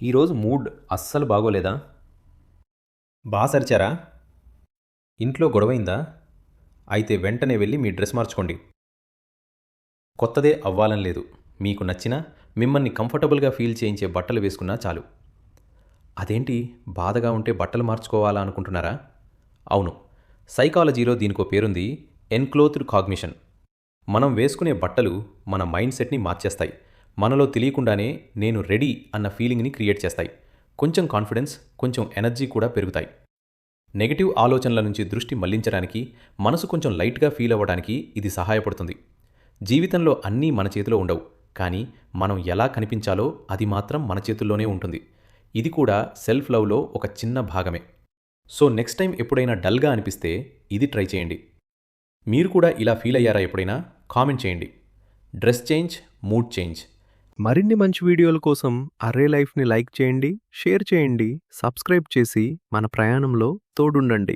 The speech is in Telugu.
ఈరోజు మూడ్ అస్సలు బాగోలేదా? సరిచారా? ఇంట్లో గొడవైందా? అయితే వెంటనే వెళ్ళి మీ డ్రెస్ మార్చుకోండి. కొత్తదే అవ్వాలని లేదు. మీకు నచ్చిన, మిమ్మల్ని కంఫర్టబుల్గా ఫీల్ చేయించే బట్టలు వేసుకున్నా చాలు. అదేంటి, బాధగా ఉంటే బట్టలు మార్చుకోవాలా అనుకుంటున్నారా? అవును, సైకాలజీలో దీనికో పేరుంది, ఎన్క్లోజ్డ్ కాగ్నిషన్. మనం వేసుకునే బట్టలు మన మైండ్ సెట్ని మార్చేస్తాయి. మనలో తెలియకుండానే నేను రెడీ అన్న ఫీలింగ్ని క్రియేట్ చేస్తాయి. కొంచెం కాన్ఫిడెన్స్, కొంచెం ఎనర్జీ కూడా పెరుగుతాయి. నెగటివ్ ఆలోచనల నుంచి దృష్టి మళ్లించడానికి, మనసు కొంచెం లైట్గా ఫీల్ అవ్వడానికి ఇది సహాయపడుతుంది. జీవితంలో అన్నీ మన చేతిలో ఉండవు, కానీ మనం ఎలా కనిపించాలో అది మాత్రం మన చేతుల్లోనే ఉంటుంది. ఇది కూడా సెల్ఫ్ లవ్లో ఒక చిన్న భాగమే. సో నెక్స్ట్ టైం ఎప్పుడైనా డల్గా అనిపిస్తే ఇది ట్రై చేయండి. మీరు కూడా ఇలా ఫీల్ అయ్యారా ఎప్పుడైనా? కామెంట్ చేయండి. Dress change, mood change. మరిన్ని మంచి వీడియోల కోసం అర్రే లైఫ్ని లైక్ చేయండి, షేర్ చేయండి, సబ్స్క్రైబ్ చేసి మన ప్రయాణంలో తోడుండండి.